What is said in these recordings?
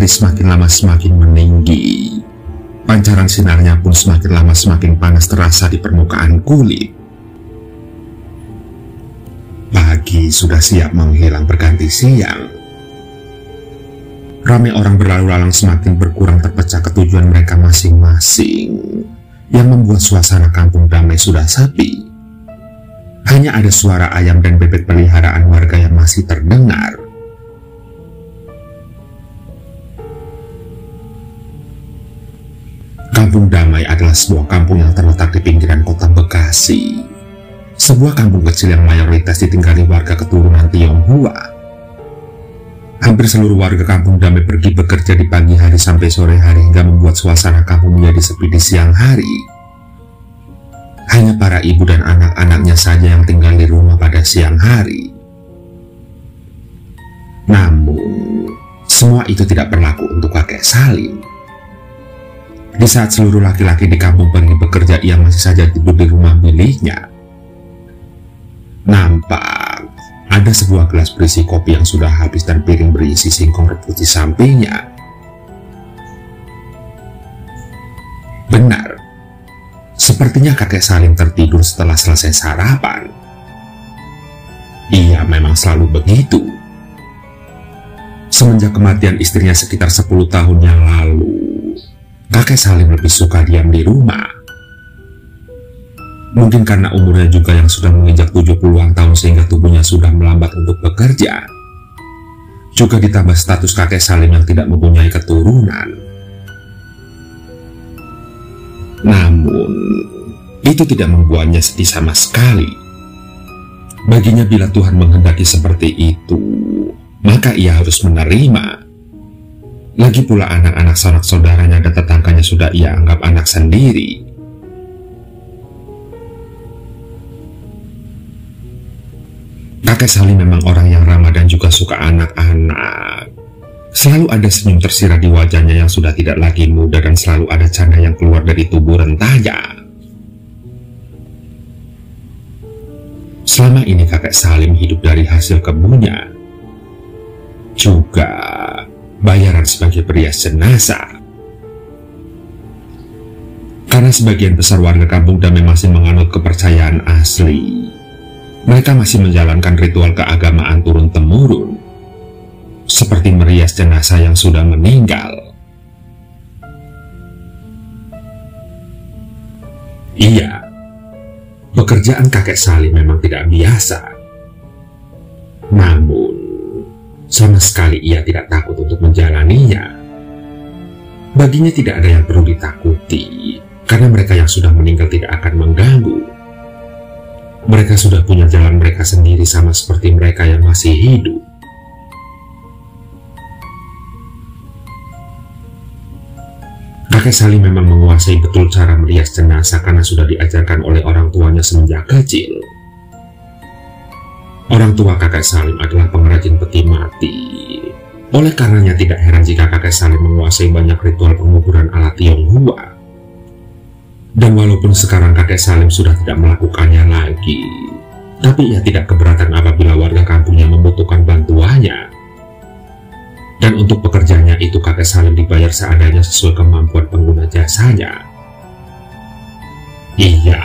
Matahari semakin lama semakin meninggi. Pancaran sinarnya pun semakin lama semakin panas terasa di permukaan kulit. Pagi sudah siap menghilang berganti siang. Ramai orang berlalu lalang semakin berkurang terpecah ke tujuan mereka masing-masing, yang membuat suasana kampung damai sudah sepi. Hanya ada suara ayam dan bebek peliharaan warga yang masih terdengar. Kampung Damai adalah sebuah kampung yang terletak di pinggiran kota Bekasi. Sebuah kampung kecil yang mayoritas ditinggali warga keturunan Tionghoa. Hampir seluruh warga Kampung Damai pergi bekerja di pagi hari sampai sore hari hingga membuat suasana kampung menjadi sepi di siang hari. Hanya para ibu dan anak-anaknya saja yang tinggal di rumah pada siang hari. Namun, semua itu tidak berlaku untuk kakek Salim. Di saat seluruh laki-laki di kampung pergi bekerja, ia masih saja tidur di rumah miliknya. Nampak ada sebuah gelas berisi kopi yang sudah habis dan piring berisi singkong rebus di sampingnya. Benar, sepertinya kakek Salim tertidur setelah selesai sarapan. Ia memang selalu begitu. Semenjak kematian istrinya sekitar 10 tahun yang lalu, kakek Salim lebih suka diam di rumah. Mungkin karena umurnya juga yang sudah menginjak 70-an tahun sehingga tubuhnya sudah melambat untuk bekerja. Juga ditambah status kakek Salim yang tidak mempunyai keturunan. Namun, itu tidak membuatnya sedih sama sekali. Baginya bila Tuhan menghendaki seperti itu, maka ia harus menerima. Lagi pula anak-anak sanak saudaranya dan tetangganya sudah ia anggap anak sendiri. Kakek Salim memang orang yang ramah dan juga suka anak-anak. Selalu ada senyum tersirat di wajahnya yang sudah tidak lagi muda dan selalu ada canda yang keluar dari tubuh rentanya. Selama ini kakek Salim hidup dari hasil kebunnya, juga bayaran sebagai perias jenazah. Karena sebagian besar warga Kampung Damai masih menganut kepercayaan asli, mereka masih menjalankan ritual keagamaan turun-temurun, seperti merias jenazah yang sudah meninggal. Iya, pekerjaan kakek Salim memang tidak biasa. Namun, sama sekali ia tidak takut untuk menjalaninya. Baginya tidak ada yang perlu ditakuti, karena mereka yang sudah meninggal tidak akan mengganggu. Mereka sudah punya jalan mereka sendiri sama seperti mereka yang masih hidup. Kakek Salim memang menguasai betul cara merias jenazah karena sudah diajarkan oleh orang tuanya semenjak kecil. Orang tua kakek Salim adalah pengrajin peti mati. Oleh karenanya tidak heran jika kakek Salim menguasai banyak ritual penguburan ala Tionghoa. Dan walaupun sekarang kakek Salim sudah tidak melakukannya lagi, tapi ia tidak keberatan apabila warga kampungnya membutuhkan bantuannya. Dan untuk pekerjaannya itu kakek Salim dibayar seadanya sesuai kemampuan pengguna jasanya. Ia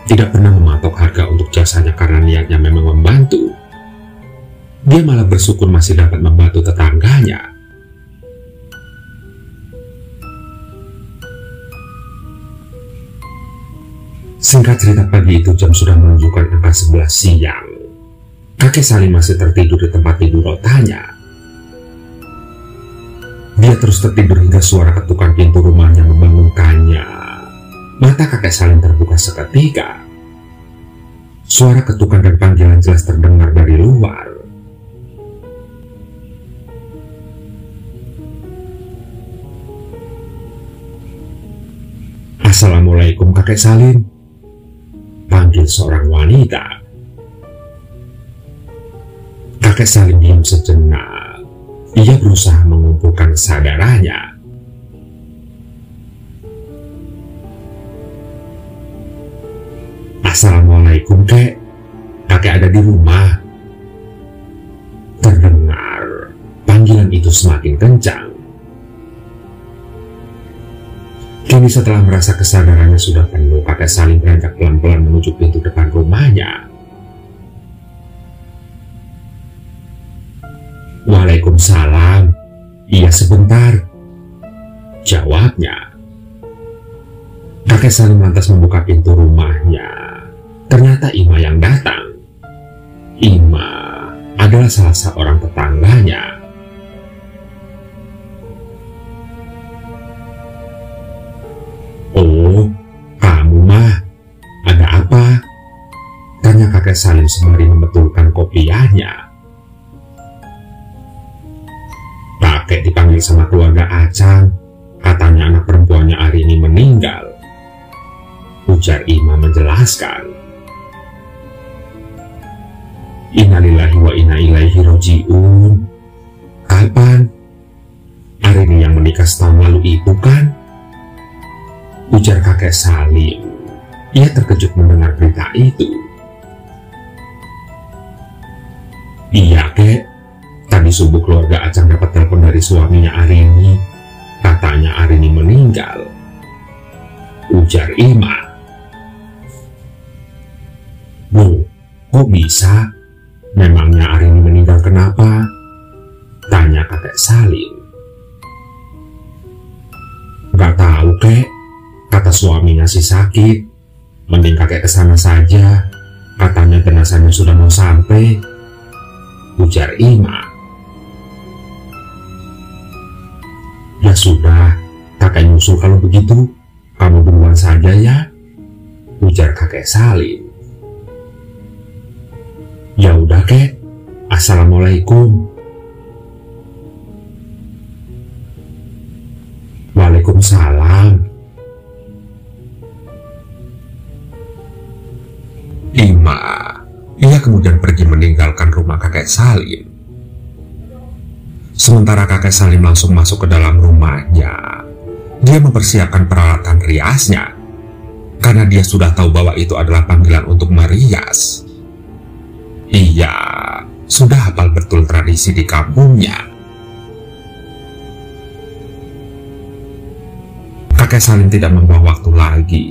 tidak pernah mematok harga untuk jasanya karena niatnya memang membantu. Dia malah bersyukur masih dapat membantu tetangganya. Singkat cerita, pagi itu jam sudah menunjukkan angka 11 siang. Kakek Salim masih tertidur di tempat tidur rotanya. Dia terus tertidur hingga suara ketukan pintu rumahnya membangunkannya. Mata kakek Salim terbuka seketika. Suara ketukan dan panggilan jelas terdengar dari luar. "Assalamualaikum kakek Salim," panggil seorang wanita. Kakek Salim diam sejenak. Ia berusaha mengumpulkan kesadarannya. "Assalamualaikum kek, kakek ada di rumah?" Terdengar panggilan itu semakin kencang. Kini setelah merasa kesadarannya sudah penuh, kakek Salim beranjak pelan-pelan menuju pintu depan rumahnya. "Waalaikumsalam." "Iya, sebentar," jawabnya. Kakek Salim lantas membuka pintu rumahnya. Ternyata Ima yang datang. Ima adalah salah seorang tetangganya. "Oh, kamu mah, ada apa?" tanya kakek Salim sembari membetulkan kopiahnya. "Kakek dipanggil sama keluarga Acang, katanya anak perempuannya hari ini meninggal," ujar Ima menjelaskan. "Innalillahi wa inna ilaihi roji'un." "Kapan?" "Arini yang menikah setahun lalu itu kan?" ujar kakek Salim. Ia terkejut mendengar berita itu. "Iya, kek. Tadi subuh keluarga Acang dapat telepon dari suaminya Arini. Katanya Arini meninggal," ujar Ima. "Bu, kok bisa? Memangnya Arini meninggal kenapa?" tanya kakek Salim. "Gak tahu, kek. Kata suaminya sih sakit. Mending kakek kesana saja. Katanya jenazahnya sudah mau sampai," ujar Ima. "Ya sudah, kakek nyusul kalau begitu. Kamu duluan saja ya," ujar kakek Salim. "Ya udah, kek. Assalamualaikum." "Waalaikumsalam." Ia kemudian pergi meninggalkan rumah kakek Salim. Sementara kakek Salim langsung masuk ke dalam rumahnya. Dia mempersiapkan peralatan riasnya, karena dia sudah tahu bahwa itu adalah panggilan untuk merias. Ia sudah hafal betul tradisi di kampungnya. Kakek Salim tidak membuang waktu lagi.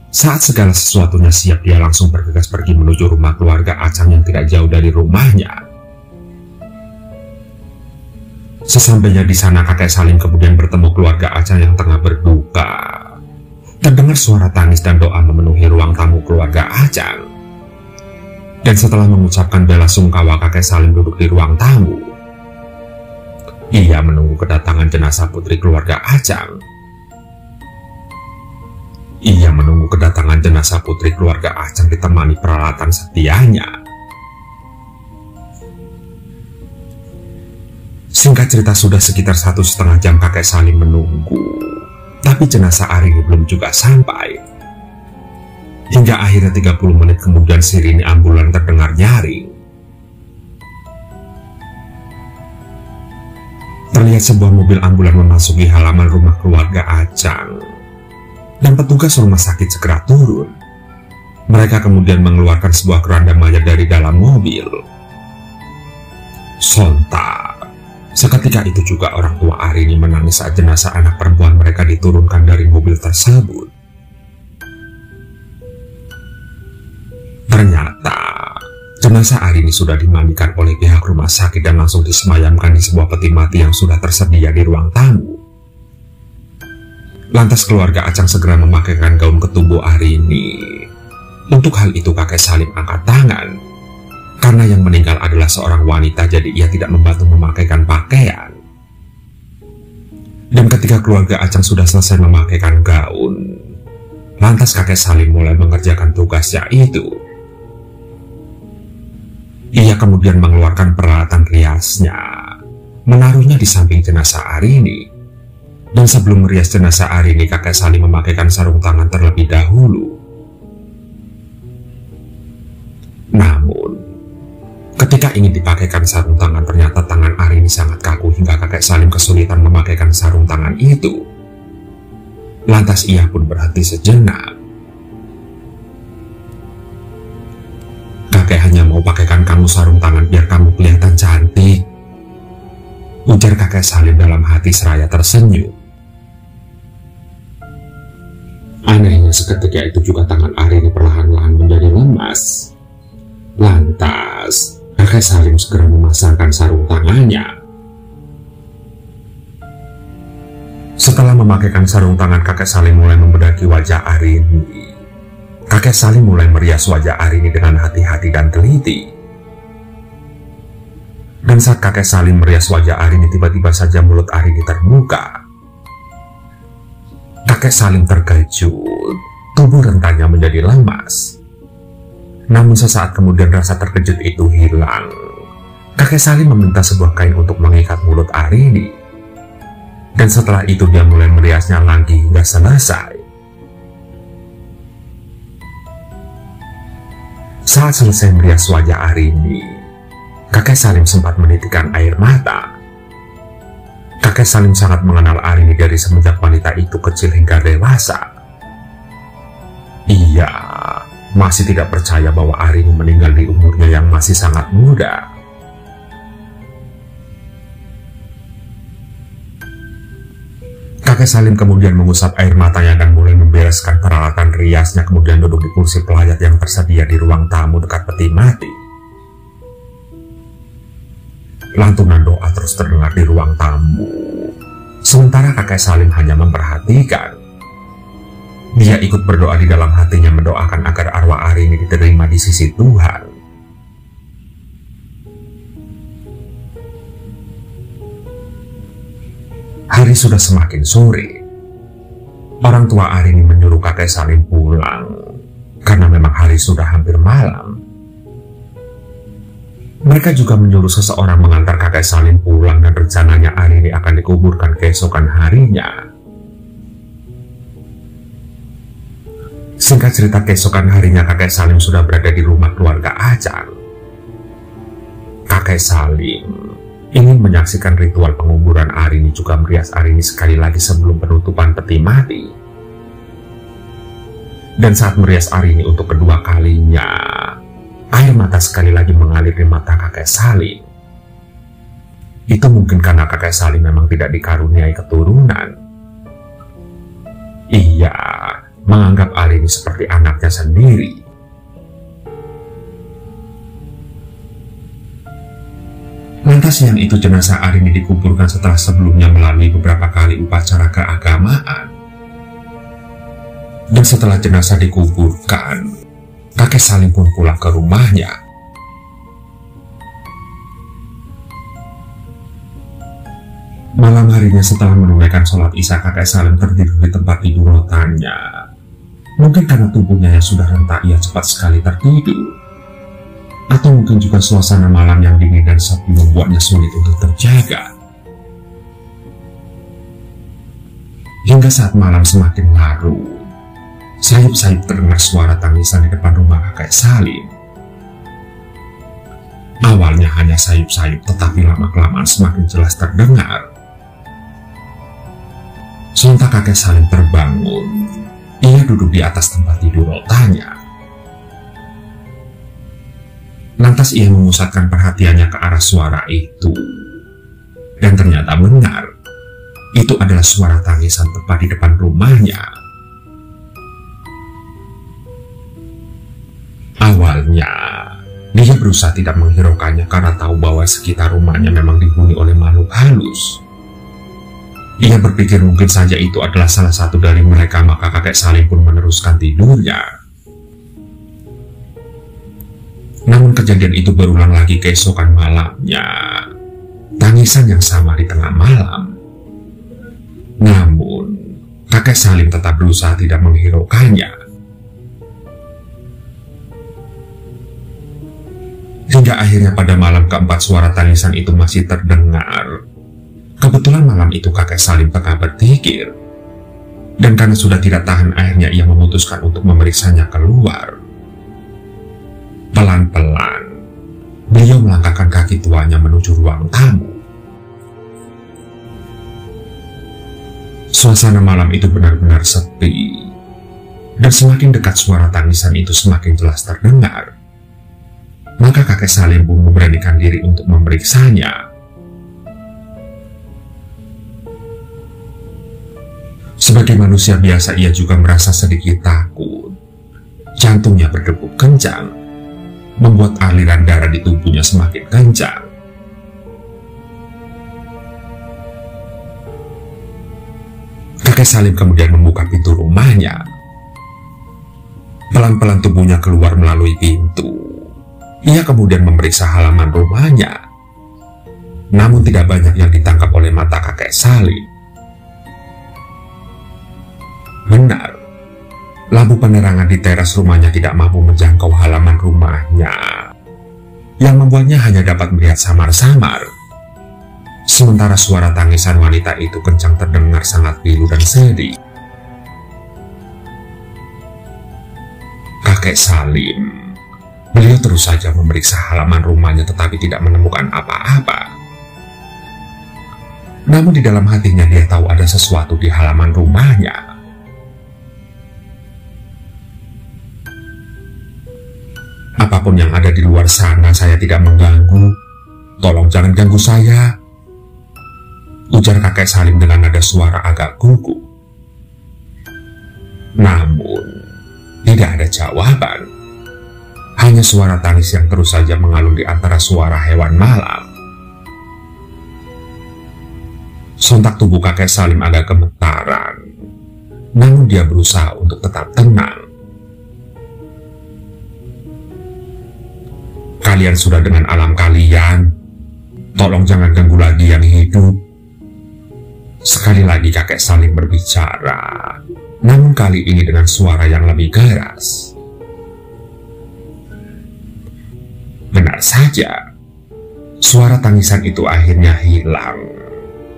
Saat segala sesuatunya siap, dia langsung bergegas pergi menuju rumah keluarga Acang yang tidak jauh dari rumahnya. Sesampainya di sana, kakek Salim kemudian bertemu keluarga Acang yang tengah berduka. Terdengar suara tangis dan doa memenuhi ruang tamu keluarga Acang. Dan setelah mengucapkan bela sungkawa, kakek Salim duduk di ruang tamu. Ia menunggu kedatangan jenazah putri keluarga Acang. Ia menunggu kedatangan jenazah putri keluarga Acang ditemani peralatan setianya. Singkat cerita, sudah sekitar 1,5 jam kakek Salim menunggu, tapi jenazah Arini belum juga sampai. Hingga akhirnya 30 menit kemudian sirine ambulan terdengar nyaring. Terlihat sebuah mobil ambulan memasuki halaman rumah keluarga Acang. Dan petugas rumah sakit segera turun. Mereka kemudian mengeluarkan sebuah keranda mayat dari dalam mobil. Sontak, seketika itu juga orang tua Arini menangis saat jenazah anak perempuan mereka diturunkan dari mobil tersebut. Ternyata, jenazah Arini sudah dimandikan oleh pihak rumah sakit dan langsung disemayamkan di sebuah peti mati yang sudah tersedia di ruang tamu. Lantas keluarga Acang segera memakaikan gaun ke tubuh Arini. Untuk hal itu kakek Salim angkat tangan. Karena yang meninggal adalah seorang wanita, jadi ia tidak membantu memakaikan pakaian. Dan ketika keluarga Acang sudah selesai memakaikan gaun, lantas kakek Salim mulai mengerjakan tugasnya itu. Ia kemudian mengeluarkan peralatan riasnya, menaruhnya di samping jenazah Arini. Dan sebelum merias jenazah Arini, kakek Salim memakaikan sarung tangan terlebih dahulu. Namun, ketika ingin dipakaikan sarung tangan, ternyata tangan Arini sangat kaku hingga kakek Salim kesulitan memakaikan sarung tangan itu. Lantas ia pun berhenti sejenak. "Kakek hanya mau pakaikan kamu sarung tangan biar kamu kelihatan cantik," ujar kakek Salim dalam hati seraya tersenyum. Anehnya seketika itu juga tangan Arini perlahan-lahan menjadi lemas. Lantas, kakek Salim segera memasangkan sarung tangannya. Setelah memakaikan sarung tangan, kakek Salim mulai membedaki wajah Arini. Kakek Salim mulai merias wajah Arini dengan hati-hati dan teliti. Dan saat kakek Salim merias wajah Arini, tiba-tiba saja mulut Arini terbuka. Kakek Salim terkejut, tubuh rentanya menjadi lemas. Namun sesaat kemudian rasa terkejut itu hilang. Kakek Salim meminta sebuah kain untuk mengikat mulut Arini. Dan setelah itu dia mulai meriasnya lagi hingga selesai. Saat selesai merias wajah Arini, kakek Salim sempat menitikkan air mata. Kakek Salim sangat mengenal Arini dari semenjak wanita itu kecil hingga dewasa. Ia masih tidak percaya bahwa Arini meninggal di umurnya yang masih sangat muda. Kakek Salim kemudian mengusap air matanya dan mulai membereskan peralatan riasnya, kemudian duduk di kursi pelayat yang tersedia di ruang tamu dekat peti mati. Lantunan doa terus terdengar di ruang tamu. Sementara kakek Salim hanya memperhatikan. Dia ikut berdoa di dalam hatinya, mendoakan agar arwah Arini diterima di sisi Tuhan. Hari sudah semakin sore. Orang tua Arini menyuruh kakek Salim pulang karena memang hari sudah hampir malam. Mereka juga menyuruh seseorang mengantar kakek Salim pulang dan rencananya Arini akan dikuburkan keesokan harinya. Singkat cerita, keesokan harinya kakek Salim sudah berada di rumah keluarga Acan. Kakek Salim ingin menyaksikan ritual penguburan Arini, juga merias Arini sekali lagi sebelum penutupan peti mati. Dan saat merias Arini untuk kedua kalinya, air mata sekali lagi mengalir di mata kakek Salim. Itu mungkin karena kakek Salim memang tidak dikaruniai keturunan. Ia menganggap Arini seperti anaknya sendiri. Lantas siang itu jenazah Arini dikuburkan setelah sebelumnya melalui beberapa kali upacara keagamaan. Dan setelah jenazah dikuburkan, kakek Salim pun pulang ke rumahnya. Malam harinya setelah menunaikan sholat isya, kakek Salim tertidur di tempat tidur rotannya. Mungkin karena tubuhnya yang sudah renta, ia cepat sekali tertidur. Atau mungkin juga suasana malam yang dingin dan sepi membuatnya sulit untuk terjaga. Hingga saat malam semakin larut, sayup-sayup terdengar suara tangisan di depan rumah kakek Salim. Awalnya hanya sayup-sayup, tetapi lama-kelamaan semakin jelas terdengar. Sontak kakek Salim terbangun. Ia duduk di atas tempat tidur rotanya. Lantas ia memusatkan perhatiannya ke arah suara itu. Dan ternyata benar, itu adalah suara tangisan tepat di depan rumahnya. Awalnya, dia berusaha tidak menghiraukannya karena tahu bahwa sekitar rumahnya memang dihuni oleh makhluk halus. Ia berpikir mungkin saja itu adalah salah satu dari mereka, maka kakek Salim pun meneruskan tidurnya. Namun kejadian itu berulang lagi keesokan malamnya. Tangisan yang sama di tengah malam. Namun, kakek Salim tetap berusaha tidak menghiraukannya. Hingga akhirnya pada malam keempat suara tangisan itu masih terdengar. Kebetulan malam itu kakek Salim tengah berpikir. Dan karena sudah tidak tahan, akhirnya ia memutuskan untuk memeriksanya keluar. Pelan-pelan, beliau melangkahkan kaki tuanya menuju ruang tamu. Suasana malam itu benar-benar sepi, dan semakin dekat suara tangisan itu semakin jelas terdengar. Maka kakek Salim pun memberanikan diri untuk memeriksanya. Sebagai manusia biasa, ia juga merasa sedikit takut. Jantungnya berdegup kencang, membuat aliran darah di tubuhnya semakin kencang. Kakek Salim kemudian membuka pintu rumahnya. Pelan-pelan tubuhnya keluar melalui pintu. Ia kemudian memeriksa halaman rumahnya. Namun tidak banyak yang ditangkap oleh mata kakek Salim. Benar, lampu penerangan di teras rumahnya tidak mampu menjangkau halaman rumahnya, yang membuatnya hanya dapat melihat samar-samar. Sementara suara tangisan wanita itu kencang terdengar sangat pilu dan sedih. Kakek Salim, beliau terus saja memeriksa halaman rumahnya tetapi tidak menemukan apa-apa. Namun di dalam hatinya dia tahu ada sesuatu di halaman rumahnya. Apapun yang ada di luar sana, saya tidak mengganggu. Tolong jangan ganggu saya, ujar kakek Salim dengan nada suara agak gugup. Namun tidak ada jawaban. Hanya suara tangis yang terus saja mengalun di antara suara hewan malam. Sontak tubuh kakek Salim agak gemetaran, namun dia berusaha untuk tetap tenang. Kalian sudah dengan alam kalian, tolong jangan ganggu lagi yang hidup. Sekali lagi kakek Salim berbicara, namun kali ini dengan suara yang lebih keras. Benar saja, suara tangisan itu akhirnya hilang.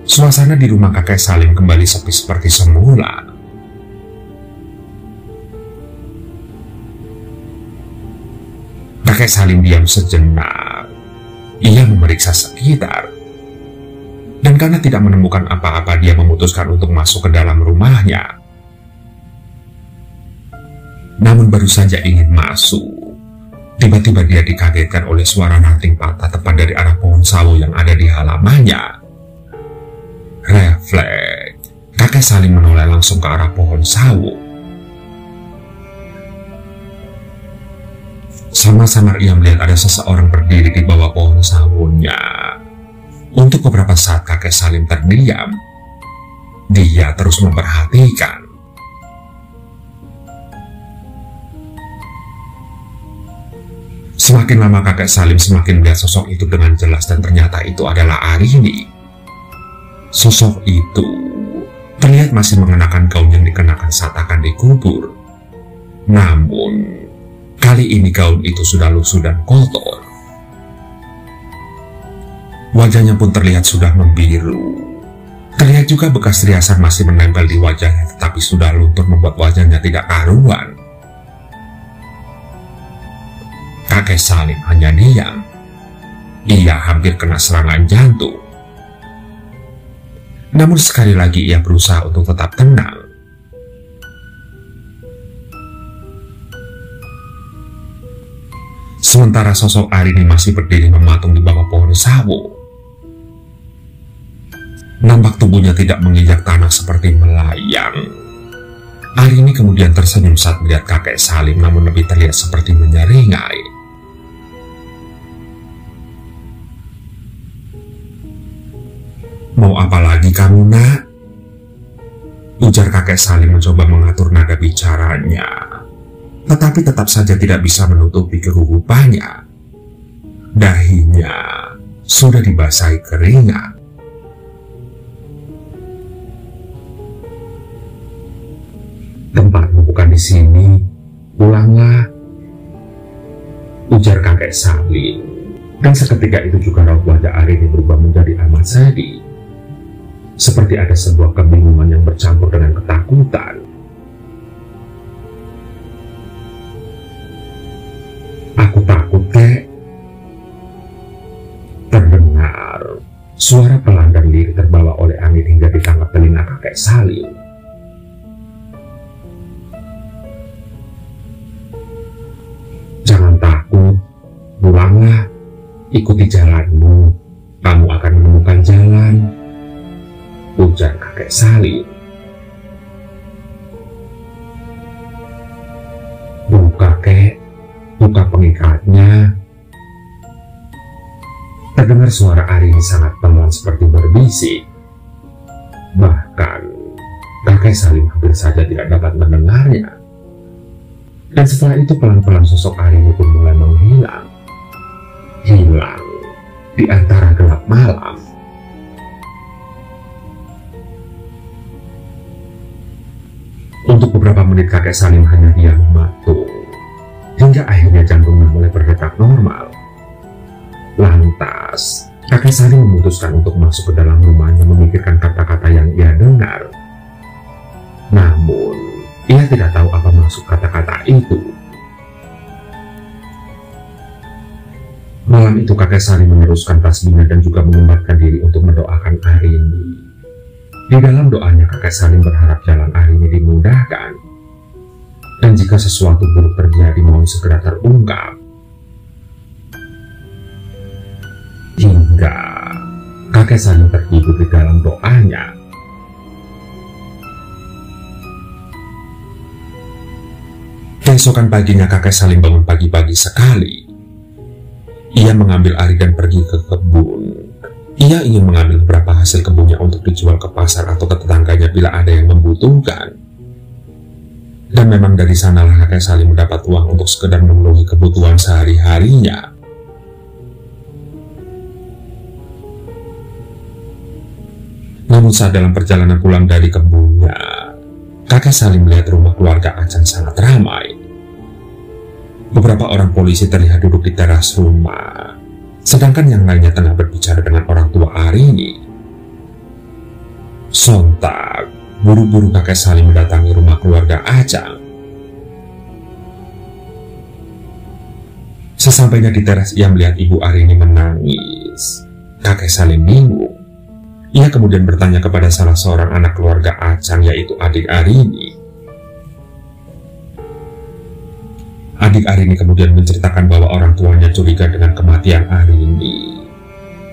Suasana di rumah kakek Salim kembali sepi seperti semula. Kakek Salim diam sejenak. Ia memeriksa sekitar. Dan karena tidak menemukan apa-apa, dia memutuskan untuk masuk ke dalam rumahnya. Namun baru saja ingin masuk, tiba-tiba dia dikagetkan oleh suara ranting patah tepat dari arah pohon sawo yang ada di halamannya. Refleks, kakek Salim menoleh langsung ke arah pohon sawo. Samar-samar ia melihat ada seseorang berdiri di bawah pohon sawonya. Untuk beberapa saat kakek Salim terdiam. Dia terus memperhatikan. Semakin lama kakek Salim semakin melihat sosok itu dengan jelas, dan ternyata itu adalah Arini. Sosok itu terlihat masih mengenakan gaun yang dikenakan saat akan dikubur. Namun kali ini gaun itu sudah lusuh dan kotor. Wajahnya pun terlihat sudah membiru. Terlihat juga bekas riasan masih menempel di wajahnya, tetapi sudah luntur membuat wajahnya tidak karuan. Kakek Salim hanya diam. Ia hampir kena serangan jantung. Namun sekali lagi ia berusaha untuk tetap tenang. Sementara sosok Arini masih berdiri mematung di bawah pohon sawo. Nampak tubuhnya tidak menginjak tanah seperti melayang. Arini kemudian tersenyum saat melihat kakek Salim, namun lebih terlihat seperti menyeringai. Mau apa lagi kamu, nak? Ujar kakek Salim mencoba mengatur nada bicaranya, tetapi tetap saja tidak bisa menutupi kegugupannya. Dahinya sudah dibasahi keringat. Tempatmu bukan di sini, pulanglah, ujar kakek Salim. Dan seketika itu juga raut wajah Arini berubah menjadi amat sedih, seperti ada sebuah kebingungan yang bercampur dengan ketakutan. Aku takut, kek. Terdengar suara pelan dan lirih terbawa oleh angin hingga ditangkap telinga kakek Salim. Jangan takut, pulanglah, ikuti jalanmu, kamu akan menemukan jalan, ujar kakek Salim. kakek, buka pengikatnya. Terdengar suara Arini sangat pelan seperti berbisik. Bahkan kakek Salim hampir saja tidak dapat mendengarnya. Dan setelah itu pelan-pelan sosok Arini pun mulai menghilang. Hilang di antara gelap malam. Untuk beberapa menit kakek Salim hanya diam mematung, hingga akhirnya jantungnya mulai berdetak normal. Lantas, kakek Salim memutuskan untuk masuk ke dalam rumahnya memikirkan kata-kata yang ia dengar. Namun, ia tidak tahu apa maksud kata-kata itu. Malam itu kakek Salim meneruskan tasbihnya dan juga menyempatkan diri untuk mendoakan Arini. Di dalam doanya kakek Salim berharap jalan Arini dimudahkan. Dan jika sesuatu buruk terjadi mohon segera terungkap. Hingga kakek Salim tertidur di dalam doanya. Keesokan paginya kakek Salim bangun pagi-pagi sekali. Ia mengambil Ari dan pergi ke kebun. Ia ingin mengambil beberapa hasil kebunnya untuk dijual ke pasar atau ke tetangganya bila ada yang membutuhkan. Dan memang dari sanalah kakek Salim mendapat uang untuk sekedar memenuhi kebutuhan sehari-harinya. Namun saat dalam perjalanan pulang dari kebunnya, kakek Salim melihat rumah keluarga Acan sangat ramai. Beberapa orang polisi terlihat duduk di teras rumah, sedangkan yang lainnya tengah berbicara dengan orang tua Arini. Sontak, buru-buru kakek Salim mendatangi rumah keluarga Acan. Sesampainya di teras, ia melihat ibu Arini menangis. Kakek Salim bingung. Ia kemudian bertanya kepada salah seorang anak keluarga Acan, yaitu adik Arini. Adik Arini kemudian menceritakan bahwa orang tuanya curiga dengan kematian Arini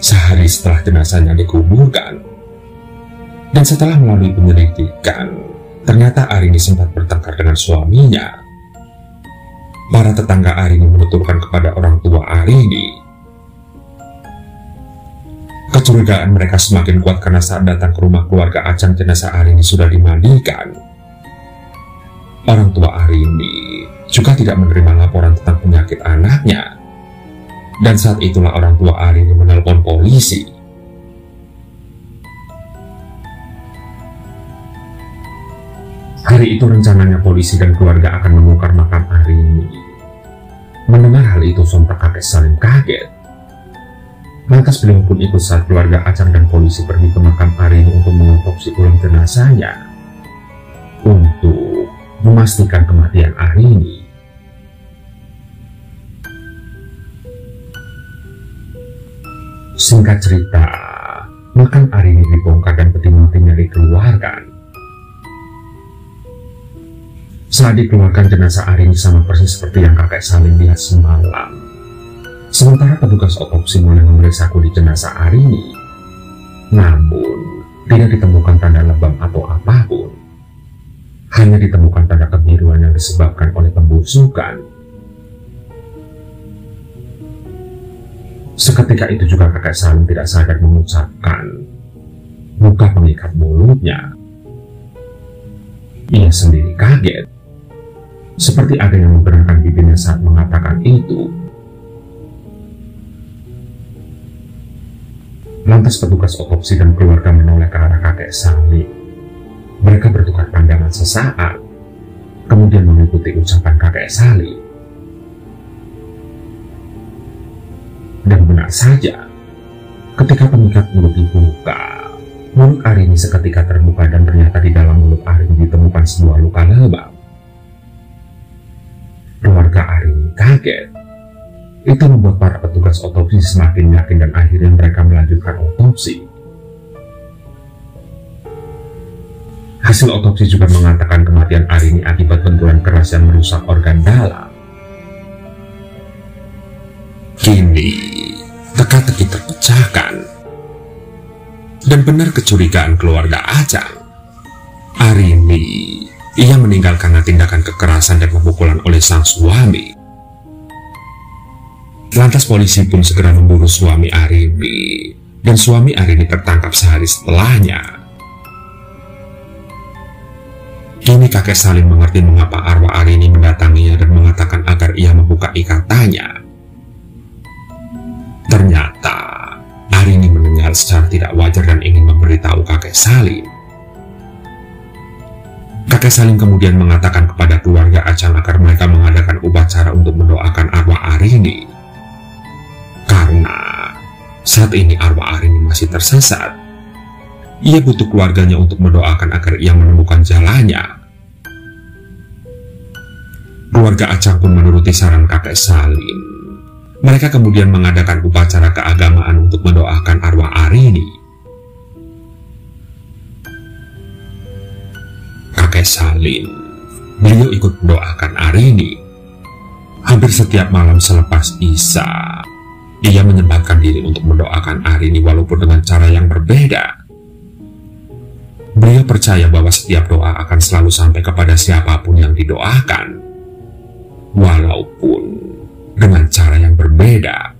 sehari setelah jenazahnya dikuburkan. Dan setelah melalui penyelidikan, ternyata Arini sempat bertengkar dengan suaminya. Para tetangga Arini menuturkan kepada orang tua Arini. Kecurigaan mereka semakin kuat karena saat datang ke rumah keluarga Acan, jenazah Arini sudah dimandikan. Orang tua Arini juga tidak menerima laporan tentang penyakit anaknya. Dan saat itulah orang tua Arini menelpon polisi. Hari itu rencananya polisi dan keluarga akan membongkar makam Arini. Mendengar hal itu sontak kakek Salim kaget. Lantas beliau pun ikut saat keluarga Acan dan polisi pergi ke makam Arini untuk mengotopsi ulang jenazahnya, untuk memastikan kematian Arini. Singkat cerita, makam Arini dibongkar dan peti matinya dikeluarkan. Saat dikeluarkan, jenazah Arini sama persis seperti yang kakek Salim lihat semalam. Sementara petugas otopsi mulai memeriksa kulit jenazah Arini, namun tidak ditemukan tanda lebam atau apapun. Hanya ditemukan tanda kebiruan yang disebabkan oleh pembusukan. Seketika itu juga kakek Salim tidak sadar mengucapkan, "Buka pengikat mulutnya." Ia sendiri kaget, seperti ada yang menggerakkan bibirnya saat mengatakan itu. Lantas petugas otopsi dan keluarga menoleh ke arah kakek Salim. Mereka bertukar pandangan sesaat, kemudian mengikuti ucapan kakek Salim. Dan benar saja, ketika pengikat mulut dibuka, mulut Arini seketika terbuka dan ternyata di dalam mulut Arini ditemukan sebuah luka lebam. Keluarga Arini kaget. Itu membuat para petugas otopsi semakin yakin dan akhirnya mereka melanjutkan otopsi. Hasil otopsi juga mengatakan kematian Arini akibat benturan keras yang merusak organ dalam. Kini, teka-teki terpecahkan. Dan benar kecurigaan keluarga Acan. Arini Ia meninggal karena tindakan kekerasan dan pemukulan oleh sang suami. Lantas polisi pun segera memburu suami Arini, dan suami Arini tertangkap sehari setelahnya. Kini kakek Salim mengerti mengapa arwah Arini mendatanginya dan mengatakan agar ia membuka ikatannya. Ternyata Arini mendengar secara tidak wajar dan ingin memberitahu kakek Salim. Kakek Salim kemudian mengatakan kepada keluarga Acang agar mereka mengadakan upacara untuk mendoakan arwah Arini. Karena saat ini arwah Arini masih tersesat, ia butuh keluarganya untuk mendoakan agar ia menemukan jalannya. Keluarga Acang pun menuruti saran kakek Salim. Mereka kemudian mengadakan upacara keagamaan untuk mendoakan arwah Arini. Kakek Salim, beliau ikut mendoakan Arini. Hampir setiap malam selepas Isya, ia menyempatkan diri untuk mendoakan Arini walaupun dengan cara yang berbeda. Beliau percaya bahwa setiap doa akan selalu sampai kepada siapapun yang didoakan, walaupun dengan cara yang berbeda.